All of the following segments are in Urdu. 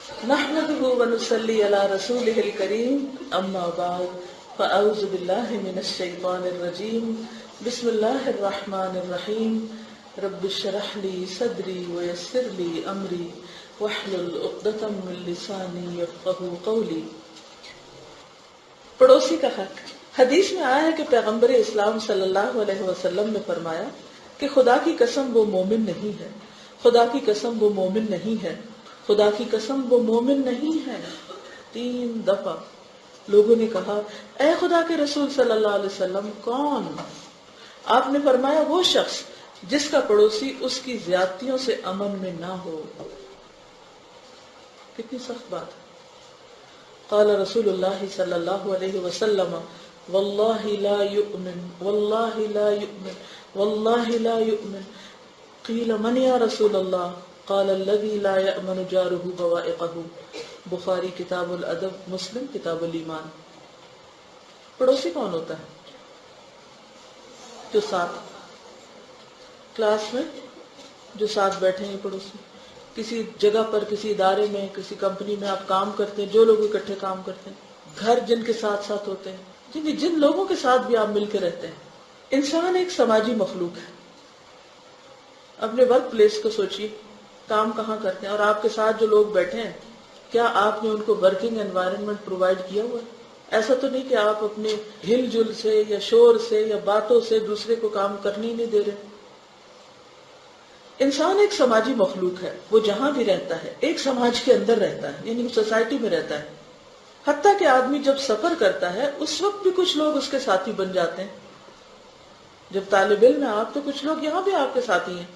نحمده ونصلي على رسوله الكريم اما بعد فاعوذ بالله من الشيطان الرجيم بسم الله الرحمن الرحيم رب اشرح لي صدري ويسر لي امري واحلل عقدة من لساني يفقهوا قولي۔ پڑوسی کا حق۔ حدیث میں آیا ہے کہ پیغمبر اسلام صلی اللہ علیہ وسلم نے فرمایا کہ خدا کی قسم وہ مومن نہیں ہے، خدا کی قسم وہ مومن نہیں ہے، خدا کی قسم وہ مومن نہیں ہے۔ 3 دفعہ لوگوں نے کہا اے خدا کے رسول صلی اللہ علیہ وسلم کون؟ آپ نے فرمایا وہ شخص جس کا پڑوسی اس کی زیادتیوں سے امن میں نہ ہو۔ کتنی سخت بات ہے۔ قال رسول اللہ صلی اللہ علیہ وسلم واللہ لا یؤمن واللہ لا یؤمن واللہ لا یؤمن قیل من یا رسول اللہ قال الذی لا یأمن جارہ بوائقہ۔ بخاری کتاب الادب، مسلم کتاب الایمان۔ پڑوسی کون ہوتا ہے؟ جو ساتھ کلاس میں جو ساتھ بیٹھے ہیں پڑوسی، کسی جگہ پر، کسی ادارے میں، کسی کمپنی میں آپ کام کرتے ہیں، جو لوگ اکٹھے کام کرتے ہیں، گھر جن کے ساتھ ساتھ ہوتے ہیں، جن لوگوں کے ساتھ بھی آپ مل کے رہتے ہیں۔ انسان ایک سماجی مخلوق ہے۔ اپنے ورک پلیس کو سوچیے، کام کہاں کرتے ہیں، اور آپ کے ساتھ جو لوگ بیٹھے ہیں کیا آپ نے ان کو ورکنگ انوائرنمنٹ پرووائڈ کیا ہوا ہے؟ ایسا تو نہیں کہ آپ اپنے ہل جل سے یا شور سے یا باتوں سے دوسرے کو کام کرنے ہی نہیں دے رہے۔ انسان ایک سماجی مخلوق ہے، وہ جہاں بھی رہتا ہے ایک سماج کے اندر رہتا ہے، یعنی سوسائٹی میں رہتا ہے۔ حتیٰ کہ آدمی جب سفر کرتا ہے اس وقت بھی کچھ لوگ اس کے ساتھی بن جاتے ہیں۔ جب طالب علم ہے آپ تو کچھ لوگ یہاں بھی آپ کے ساتھی ہیں۔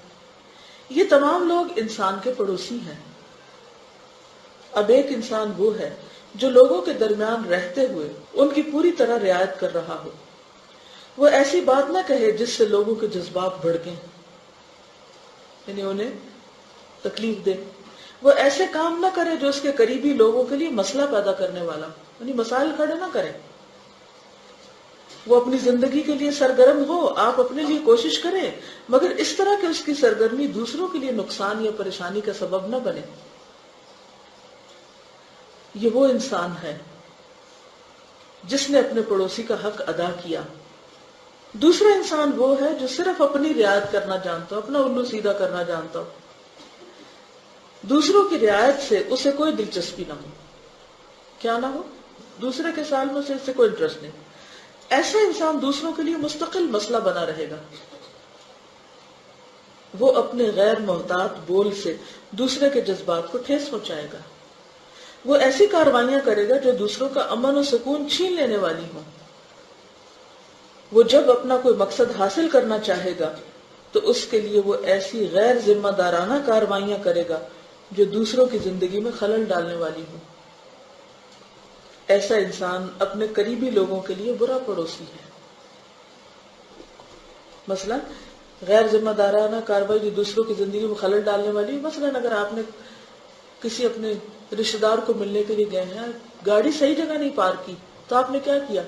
یہ تمام لوگ انسان کے پڑوسی ہیں۔ اب ایک انسان وہ ہے جو لوگوں کے درمیان رہتے ہوئے ان کی پوری طرح رعایت کر رہا ہو۔ وہ ایسی بات نہ کہے جس سے لوگوں کے جذبات بھڑکیں، یعنی انہیں تکلیف دے۔ وہ ایسے کام نہ کرے جو اس کے قریبی لوگوں کے لیے مسئلہ پیدا کرنے والا، یعنی مسائل کھڑے نہ کرے۔ وہ اپنی زندگی کے لیے سرگرم ہو، آپ اپنے لیے کوشش کریں، مگر اس طرح کہ اس کی سرگرمی دوسروں کے لیے نقصان یا پریشانی کا سبب نہ بنے۔ یہ وہ انسان ہے جس نے اپنے پڑوسی کا حق ادا کیا۔ دوسرا انسان وہ ہے جو صرف اپنی رعایت کرنا جانتا ہو، اپنا الو سیدھا کرنا جانتا ہو، دوسروں کی رعایت سے اسے کوئی دلچسپی نہ ہو۔ کیا نہ ہو؟ دوسرے کے سال میں اسے کوئی انٹرسٹ نہیں۔ ایسا انسان دوسروں کے لیے مستقل مسئلہ بنا رہے گا۔ وہ اپنے غیر محتاط بول سے دوسرے کے جذبات کو ٹھیس پہنچائے گا۔ وہ ایسی کاروائیاں کرے گا جو دوسروں کا امن و سکون چھین لینے والی ہوں۔ وہ جب اپنا کوئی مقصد حاصل کرنا چاہے گا تو اس کے لیے وہ ایسی غیر ذمہ دارانہ کاروائیاں کرے گا جو دوسروں کی زندگی میں خلل ڈالنے والی ہوں۔ ایسا انسان اپنے قریبی لوگوں کے لیے برا پڑوسی ہے۔ مثلا غیر ذمہ دارانہ کارروائی جو دوسروں کی زندگی میں خلل ڈالنے والی ہے، مثلا اگر آپ نے کسی اپنے رشتہ دار کو ملنے کے لیے گئے ہیں، گاڑی صحیح جگہ نہیں پارک کی، تو آپ نے کیا کیا؟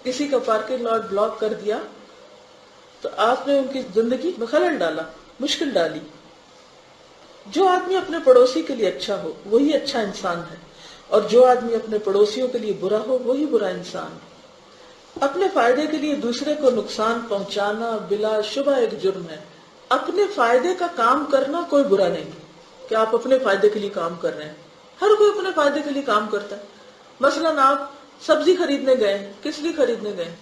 کسی کا پارکنگ لاٹ بلاک کر دیا، تو آپ نے ان کی زندگی میں خلل ڈالا، مشکل ڈالی۔ جو آدمی اپنے پڑوسی کے لیے اچھا ہو وہی اچھا انسان ہے، اور جو آدمی اپنے پڑوسیوں کے لیے برا ہو وہی برا انسان۔ اپنے فائدے کے لیے دوسرے کو نقصان پہنچانا بلا شبہ ایک جرم ہے۔ اپنے فائدے کا کام کرنا کوئی برا نہیں کہ آپ اپنے فائدے کے لیے کام کر رہے ہیں۔ ہر کوئی اپنے فائدے کے لیے کام کرتا ہے۔ مثلا آپ سبزی خریدنے گئے ہیں، کس لیے خریدنے گئے ہیں؟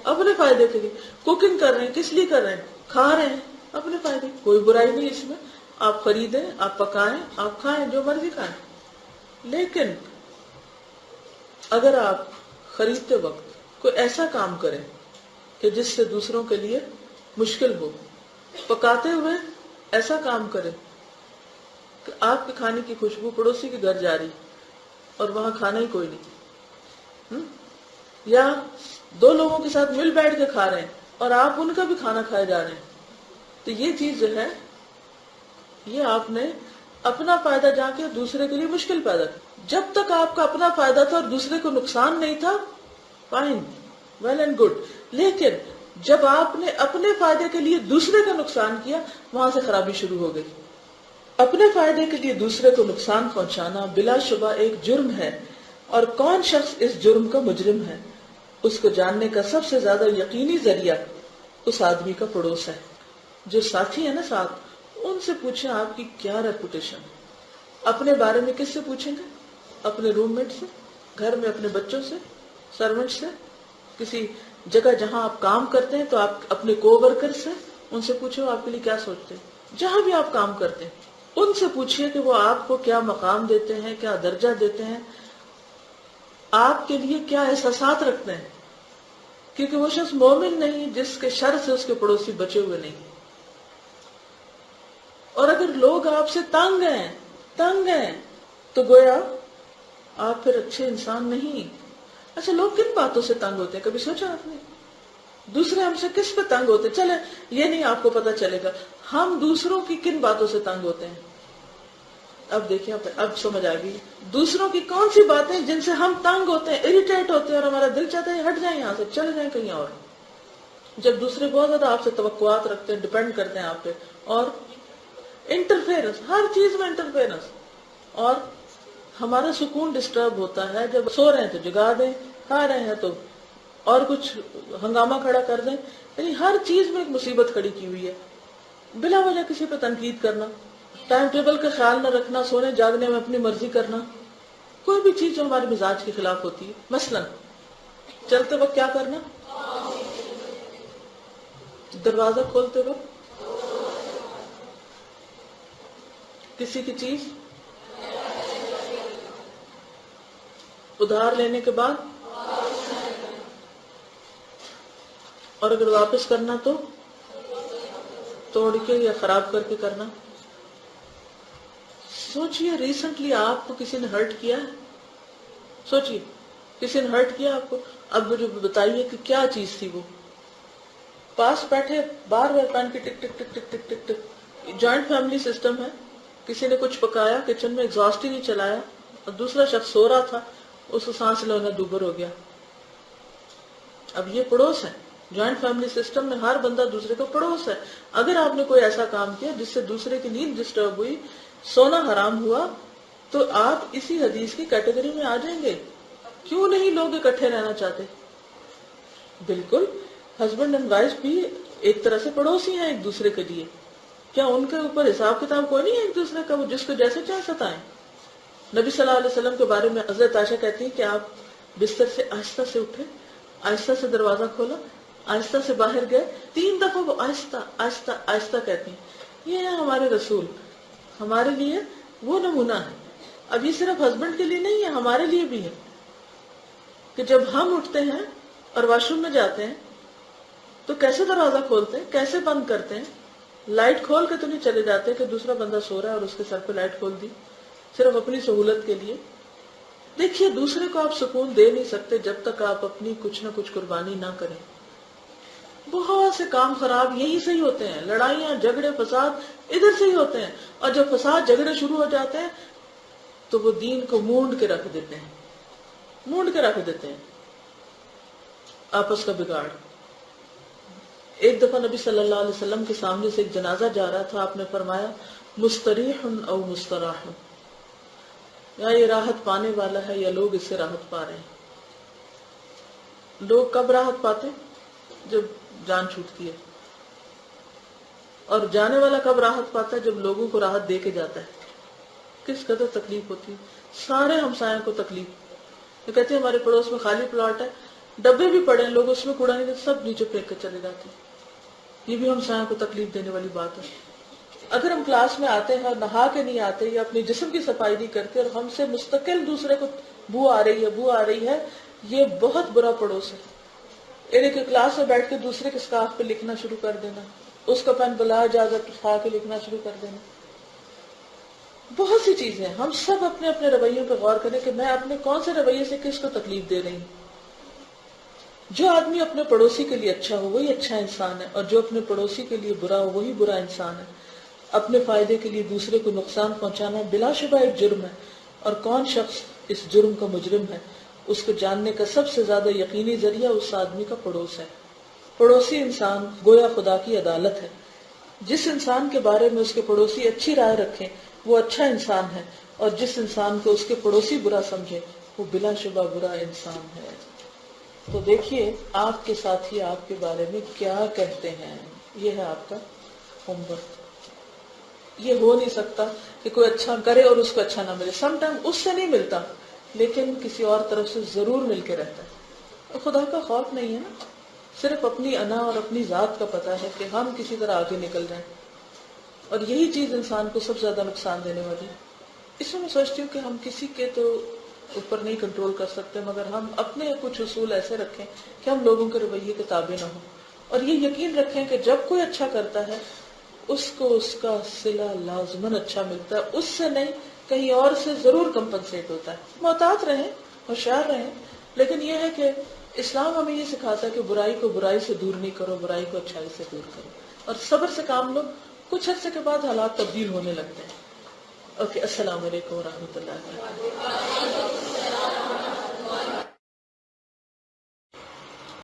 اپنے فائدے کے لیے۔ کوکنگ کر رہے ہیں، کس لیے کر رہے ہیں؟ کھا رہے ہیں، اپنے فائدے۔ کوئی برائی نہیں اس میں، آپ خریدیں، آپ پکائیں، آپ کھائیں، جو مرضی کھائیں۔ لیکن اگر آپ خریدتے وقت کوئی ایسا کام کریں کہ جس سے دوسروں کے لیے مشکل ہو، پکاتے ہوئے ایسا کام کریں کہ آپ کے کھانے کی خوشبو پڑوسی کے گھر جا رہی اور وہاں کھانا ہی کوئی نہیں، یا 2 لوگوں کے ساتھ مل بیٹھ کے کھا رہے ہیں اور آپ ان کا بھی کھانا کھائے جا رہے ہیں، تو یہ چیز جو ہے یہ آپ نے اپنا فائدہ جا کے دوسرے کے لیے مشکل پیدا کی۔ جب تک آپ کا اپنا فائدہ تھا اور دوسرے کو نقصان نہیں تھا، فائن، ویل اینڈ گڈ۔ لیکن جب آپ نے اپنے فائدے کے لیے دوسرے کا نقصان کیا، وہاں سے خرابی شروع ہو گئی۔ اپنے فائدے کے لیے دوسرے کو نقصان پہنچانا بلا شبہ ایک جرم ہے، اور کون شخص اس جرم کا مجرم ہے اس کو جاننے کا سب سے زیادہ یقینی ذریعہ اس آدمی کا پڑوس ہے۔ جو ساتھی ہے نا ساتھ، ان سے پوچھیں آپ کی کیا ریپوٹیشن ہے۔ اپنے بارے میں کس سے پوچھیں گے؟ اپنے روم میٹ سے، گھر میں اپنے بچوں سے، سرونٹ سے، کسی جگہ جہاں آپ کام کرتے ہیں تو آپ اپنے کو ورکر سے، ان سے پوچھو آپ کے لیے کیا سوچتے ہیں۔ جہاں بھی آپ کام کرتے ہیں ان سے پوچھئے کہ وہ آپ کو کیا مقام دیتے ہیں، کیا درجہ دیتے ہیں، آپ کے لیے کیا احساسات رکھتے ہیں، کیونکہ وہ شخص مومن نہیں جس کے شر سے اس کے پڑوسی بچے ہوئے نہیں۔ اور اگر لوگ آپ سے تنگ ہیں تو گویا آپ پھر اچھے انسان نہیں۔ اچھا، لوگ کن باتوں سے تنگ ہوتے ہیں، کبھی سوچا آپ نے؟ دوسرے ہم سے کس پہ تنگ ہوتے ہیں؟ چلے یہ نہیں آپ کو پتا چلے گا ہم دوسروں کی کن باتوں سے تنگ ہوتے ہیں۔ اب دیکھیں، اب سمجھ آ گئی دوسروں کی کون سی باتیں جن سے ہم تنگ ہوتے ہیں، اریٹیٹ ہوتے ہیں، اور ہمارا دل چاہتا ہے ہٹ جائیں یہاں سے، چلے جائیں کہیں اور۔ جب دوسرے بہت زیادہ آپ سے توقعات رکھتے ہیں، ڈیپینڈ کرتے ہیں آپ پہ، اور انٹرفیئرنس، ہر چیز میں انٹرفیئرنس، اور ہمارا سکون ڈسٹرب ہوتا ہے جب سو رہے ہیں تو جگا دیں، کھا رہے ہیں تو اور کچھ ہنگامہ کھڑا کر دیں۔ یعنی ہر چیز میں ایک مصیبت کھڑی کی ہوئی ہے، بلا وجہ کسی پہ تنقید کرنا، ٹائم ٹیبل کا خیال نہ رکھنا، سونے جاگنے میں اپنی مرضی کرنا، کوئی بھی چیز جو ہمارے مزاج کے خلاف ہوتی ہے۔ مثلا چلتے وقت کیا کرنا، دروازہ کھولتے وقت کسی کی چیز ادھار لینے کے بعد، اور اگر واپس کرنا تو توڑ کے یا خراب کر کے کرنا۔ سوچئے ریسنٹلی آپ کو کسی نے ہرٹ کیا ہے؟ سوچئے کسی نے ہرٹ کیا آپ کو؟ اب مجھے بتائیے کہ کیا چیز تھی وہ؟ پاس بیٹھے بار بار پین کی ٹک ٹک ٹک ٹک ٹک ٹک ٹک۔ جوائنٹ فیملی سسٹم ہے، کسی نے کچھ پکایا کچن میں، ایگزاسٹ ہی نہیں چلایا، اور دوسرا شخص سو رہا تھا، اس کو سانس لینا دوبر ہو گیا۔ اب یہ پڑوس ہے، جوائنٹ فیملی سسٹم میں ہر بندہ دوسرے کا پڑوس ہے۔ اگر آپ نے کوئی ایسا کام کیا جس سے دوسرے کی نیند ڈسٹرب ہوئی، سونا حرام ہوا، تو آپ اسی حدیث کی کیٹیگری میں آ جائیں گے۔ کیوں نہیں لوگ اکٹھے رہنا چاہتے؟ بالکل، ہسبینڈ اینڈ وائف بھی ایک طرح سے پڑوسی ہیں ایک دوسرے کے لیے۔ کیا ان کے اوپر حساب کتاب کوئی نہیں ہے ایک دوسرے کا، وہ جس کو جیسے چاہے ستائیں؟ نبی صلی اللہ علیہ وسلم کے بارے میں حضرت عائشہ کہتی ہیں کہ آپ بستر سے آہستہ سے اٹھے، آہستہ سے دروازہ کھولا، آہستہ سے باہر گئے، 3 دفعہ وہ آہستہ آہستہ آہستہ کہتی ہیں۔ یہ ہے ہمارے رسول، ہمارے لیے وہ نمونہ ہے۔ اب یہ صرف ہسبینڈ کے لیے نہیں ہے، ہمارے لیے بھی ہے کہ جب ہم اٹھتے ہیں اور واش روم میں جاتے ہیں تو کیسے دروازہ کھولتے ہیں، کیسے بند کرتے ہیں۔ لائٹ کھول کے تو نہیں چلے جاتے کہ دوسرا بندہ سو رہا ہے اور اس کے سر پہ لائٹ کھول دی صرف اپنی سہولت کے لیے۔ دیکھیے، دوسرے کو آپ سکون دے نہیں سکتے جب تک آپ اپنی کچھ نہ کچھ قربانی نہ کریں۔ بہت سے کام خراب یہی سے ہی ہوتے ہیں، لڑائیاں جھگڑے فساد ادھر سے ہی ہوتے ہیں، اور جب فساد جھگڑے شروع ہو جاتے ہیں تو وہ دین کو مونڈ کے رکھ دیتے ہیں، مونڈ کے رکھ دیتے ہیں، آپس کا بگاڑ۔ ایک دفعہ نبی صلی اللہ علیہ وسلم کے سامنے سے ایک جنازہ جا رہا تھا، آپ نے فرمایا مستریح او مستراح، یا یہ راحت پانے والا ہے یا لوگ اس سے راحت پا رہے ہیں۔ لوگ کب راحت پاتے؟ جب جان چھوٹتی ہے، اور جانے والا کب راحت پاتا ہے؟ جب لوگوں کو راحت دے کے جاتا ہے۔ کس قدر تکلیف ہوتی ہے، سارے ہمسایوں کو تکلیف۔ یہ کہتے ہیں ہمارے پڑوس میں خالی پلاٹ ہے، ڈبے بھی پڑے ہیں، لوگ اس میں کوڑا نہیں دیتے، سب نیچے پھینک کے چلے جاتے ہیں۔ یہ بھی ہمسایوں کو تکلیف دینے والی بات ہے۔ اگر ہم کلاس میں آتے ہیں اور نہا کے نہیں آتے یا اپنے جسم کی صفائی نہیں کرتے اور ہم سے مستقل دوسرے کو بو آ رہی ہے، یہ بہت برا پڑوس ہے۔ ایک کلاس میں بیٹھ کے دوسرے کے اسکارف پہ لکھنا شروع کر دینا، اس کا پین بلا اجازت اٹھا کے لکھنا شروع کر دینا۔ بہت سی چیزیں، ہم سب اپنے اپنے رویوں پہ غور کریں کہ میں اپنے کون سے رویے سے کس کو تکلیف دے رہی ہوں۔ جو آدمی اپنے پڑوسی کے لیے اچھا ہو وہی اچھا انسان ہے، اور جو اپنے پڑوسی کے لیے برا ہو وہی برا انسان ہے۔ اپنے فائدے کے لیے دوسرے کو نقصان پہنچانا بلا شبہ ایک جرم ہے، اور کون شخص اس جرم کا مجرم ہے اس کو جاننے کا سب سے زیادہ یقینی ذریعہ اس آدمی کا پڑوس ہے۔ پڑوسی انسان گویا خدا کی عدالت ہے، جس انسان کے بارے میں اس کے پڑوسی اچھی رائے رکھیں وہ اچھا انسان ہے، اور جس انسان کو اس کے پڑوسی برا سمجھے وہ بلا شبہ برا انسان ہے۔ تو دیکھیے آپ کے ساتھی آپ کے بارے میں کیا کہتے ہیں، یہ ہے آپ کا ہوم ورک۔ یہ ہو نہیں سکتا کہ کوئی اچھا کرے اور اس کو اچھا نہ ملے، سم ٹائم اس سے نہیں ملتا لیکن کسی اور طرف سے ضرور مل کے رہتا ہے۔ خدا کا خوف نہیں ہے نا، صرف اپنی انا اور اپنی ذات کا پتہ ہے کہ ہم کسی طرح آگے نکل جائیں، اور یہی چیز انسان کو سب سے زیادہ نقصان دینے والی۔ اس میں میں سوچتی ہوں کہ ہم کسی کے تو اوپر نہیں کنٹرول کر سکتے، مگر ہم اپنے کچھ اصول ایسے رکھیں کہ ہم لوگوں کے رویے کے تابع نہ ہوں، اور یہ یقین رکھیں کہ جب کوئی اچھا کرتا ہے اس کو اس کا صلہ لازماً اچھا ملتا ہے، اس سے نہیں کہیں اور سے ضرور کمپنسیٹ ہوتا ہے۔ محتاط رہیں، ہوشیار رہیں، لیکن یہ ہے کہ اسلام ہمیں یہ سکھاتا ہے کہ برائی کو برائی سے دور نہیں کرو، برائی کو اچھائی سے دور کرو، اور صبر سے کام لو، کچھ عرصے کے بعد حالات تبدیل ہونے لگتے ہیں۔ اوکے، السلام علیکم ورحمۃ اللہ وبرکاتہ۔